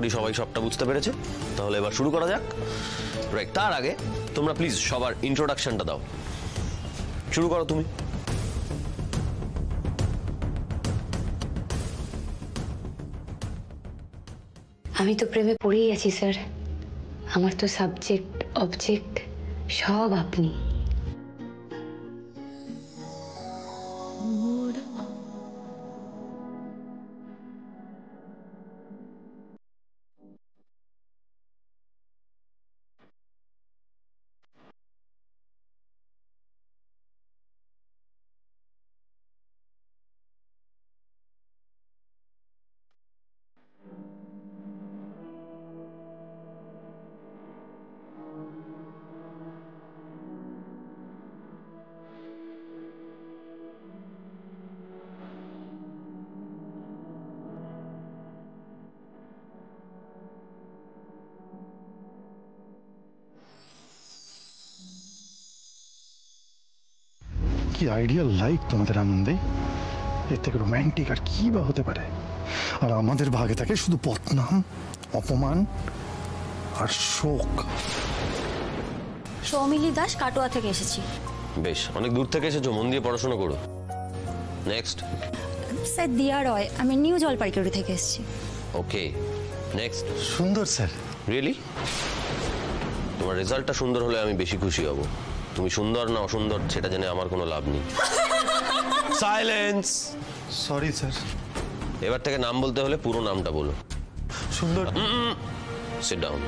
করি সবাই সবটা বুঝতে পেরেছে। তাহলে এবার শুরু করা যাক। রাইট, তার আগে তোমরা প্লিজ সবার ইন্ট্রোডাকশনটা দাও। শুরু করো তুমি। আমি তো প্রেমে পড়েই আছি স্যার। আমার তো সাবজেক্ট অবজেক্ট সব আপনি। কি আইডিয়াল লাইফ তোমাদের আনন্দে, এর থেকে রোম্যান্টিক আর কি বা হতে পারে। আর আমাদের ভাগে থাকে শুধু বদনাম, অপমান আর শোক। সৌমিলি দাস, কাটোয়া থেকে এসেছি। বেশ, অনেক দূর থেকে এসেছো, মন দিয়ে পড়াশোনা করো। নেক্সট। স্যার দিয়া রয়, আমি নিউ জলপাইগুড়ি থেকে এসেছি। ওকে, নেক্সট। সুন্দর স্যার। রিয়েলি? তোমার রেজাল্টটা সুন্দর হলে আমি বেশি খুশি হব। তুমি সুন্দর না অসুন্দর সেটা জেনে আমার কোনো লাভ নেই। সাইলেন্স। Sorry sir. এবার থেকে নাম বলতে হলে পুরো নামটা বলো। সুন্দর। Sit down.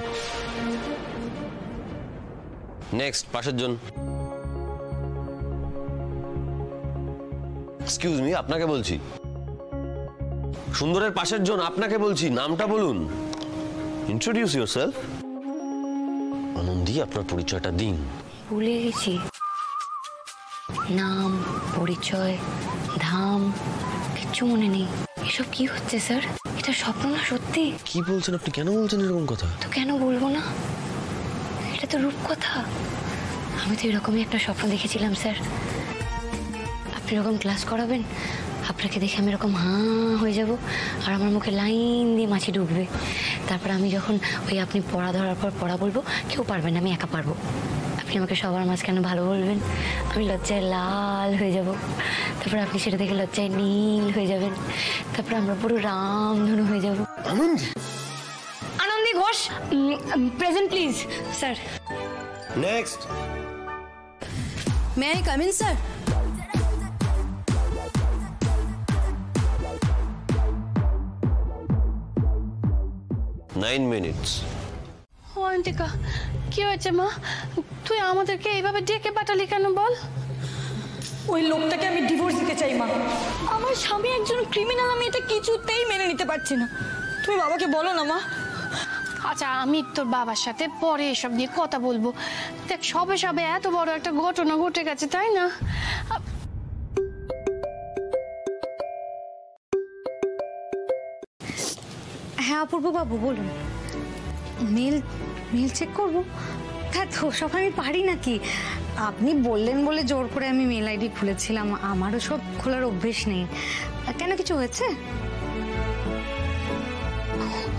নেক্সট, পাশের জন। এক্সকিউজ মি, আপনাকে বলছি। সুন্দরের পাশের জন, আপনাকে বলছি, নামটা বলুন। Introduce yourself. আনন্দী, আপনার পরিচয়টা দিন। ভুলে গেছি নাম, পরিচয়, ধাম, কিচ্ছু মনে নেই। এসব কি হচ্ছে স্যার? এটা স্বপ্ন না সত্যি? কি বলছেন আপনি? কেন বলছেন এরকম কথা? তো কেন বলবো না, এটা তো রূপকথা। আমি তো এরকমই একটা স্বপ্ন দেখেছিলাম স্যার। আপনি এরকম ক্লাস করাবেন, আপনাকে দেখে আমি এরকম হাঁ হয়ে যাব, আর আমার মুখে লাইন দিয়ে মাছি ঢুকবে। তারপর আমি যখন ওই আপনি পড়া ধরার পর পড়া বলবো, কেউ পারবেন না, আমি একা পারবো। আপনি আমাকে সবার মাঝখানে ভালো বলবেন, আমি লজ্জায় লাল হয়ে যাব। তারপর আপনি সেটা দেখে লজ্জায় নীল হয়ে যাবেন। তারপর আমরা পুরো রামধনু হয়ে যাব। Anandi Ghosh, present please sir. Next. May I come in sir? 9 minutes. Ayantika, কি হয়েছে মা? তুই আমাদেরকে এইভাবে ডেকে পাঠালি কেন বল? ওই লোকটাকে আমি ডিভোর্স দিতে চাই মা। আমার স্বামী একজন ক্রিমিনাল, আমি এটা কিছুতেই মেনে নিতে পারছি না। তুমি বাবাকে বলো না মা। আচ্ছা, আমি তোর বাবার সাথে পরে এসব নিয়ে কথা বলবো। দেখ, সবে সবে এত বড় একটা ঘটনা ঘটে গেছে, তাই না? হ্যাঁ অপূর্ব বাবু বলুন। মেল চেক করবো? হ্যাঁ তো সব আমি পারি নাকি? আপনি বললেন বলে জোর করে আমি মেল আইডি খুলেছিলাম। আমারও সব খোলার অভ্যেস নেই। কেন, কিছু হয়েছে?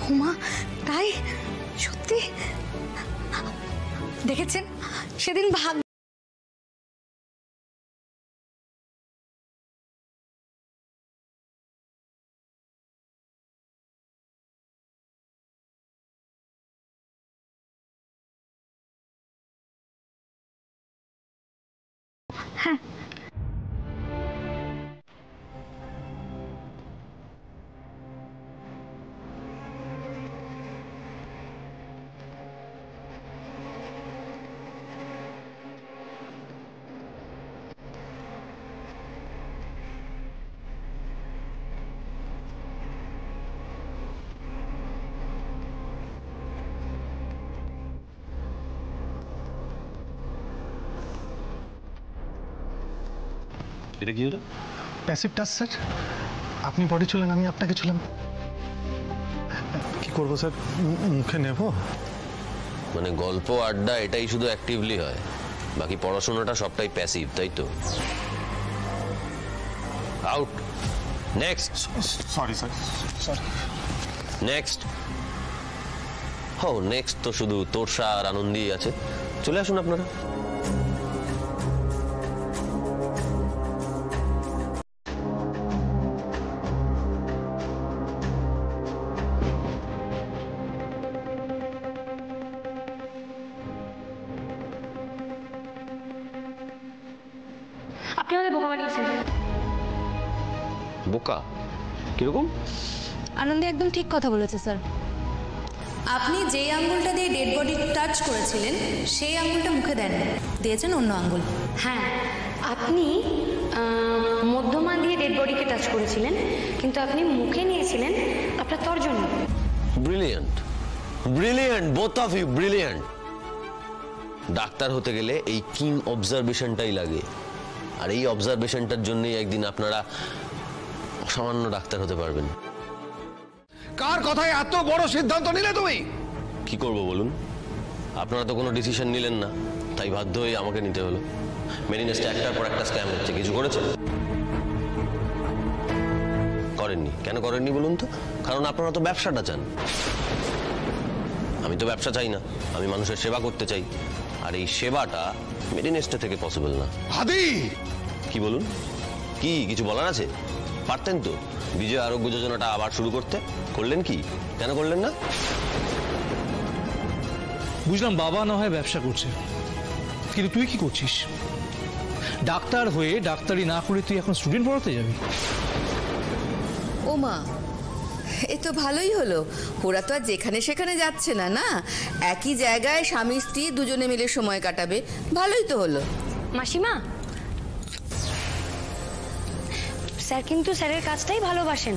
হুমা, তাই? সত্যি? দেখেছেন সেদিন ভাগ হ্যাঁ এটা কি হলো? Passive touch sir. আপনি বডি ছুলেন, আমি আপনাকে ছুলাম। কি করবো স্যার, মুখে নেব? মানে গল্প আড্ডা এটাই শুধু অ্যাক্টিভলি হয়, বাকি পড়াশোনাটা সবটাই প্যাসিভ, তাই তো? Out. Next. Sorry sir, sorry. Next. হো নেক্সট তো শুধু তোরসা আর আনন্দই আছে, চলে আসুন আপনারা। আপনি আমাদের বোকা বানিয়েছেন। বোকা কিরকম? আনন্দে একদম ঠিক কথা বলেছে স্যার। আপনি যেই আঙ্গুলটা দিয়ে ডেড বডি টাচ করেছিলেন সেই আঙ্গুলটা মুখে দেন, দিয়েছেন অন্য আঙ্গুল। হ্যাঁ, আপনি মধ্যমা দিয়ে ডেড বডিকে টাচ করেছিলেন, কিন্তু আপনি মুখে নিয়েছিলেন আপনার তর্জন। Brilliant, brilliant, both of you brilliant. Doctor হতে গেলে এই কিন অবজারভেশনটাই লাগে, আর এই অবজারভেশনটার জন্যই একদিন আপনারা অসামান্য ডাক্তার হতে পারবেন। কার কথায় এত বড় সিদ্ধান্ত নিলে তুমি? কি করব বলুন, আপনারা তো কোনো ডিসিশন নিলেন না, তাই বাধ্য হয়ে আমাকে নিতে হলো। মেরিনেস্টে একটার পর একটা স্ক্যাম হচ্ছে, কিছু করেছেন? করেননি। কেন করেননি বলুন তো? কারণ আপনারা তো ব্যবসাটা চান। আমি তো ব্যবসা চাই না, আমি মানুষের সেবা করতে চাই, আর এই সেবাটা মেরিনেস্টে থেকে পসিবল না। আদি কি বলুন? কি কিছু বলার আছে? পারতেন তো বিজয় আরোগ্য যোজনাটা আবার শুরু করতে, করলেন কি? কেন করলেন না? বুঝলাম বাবা না হয় ব্যবসা করছে, কিন্তু তুই কি করছিস? ডাক্তার হয়ে ডাক্তারি না করে তুই এখন স্টুডেন্ট পড়াতে যাবি? ও মা, এ তো ভালোই হলো। ওরা তো আর যেখানে সেখানে যাচ্ছে না, না একই জায়গায় স্বামী স্ত্রী দুজনে মিলে সময় কাটাবে, ভালোই তো হলো। মাসিমা, স্যার কিন্তু স্যারের কাজটাই ভালোবাসেন।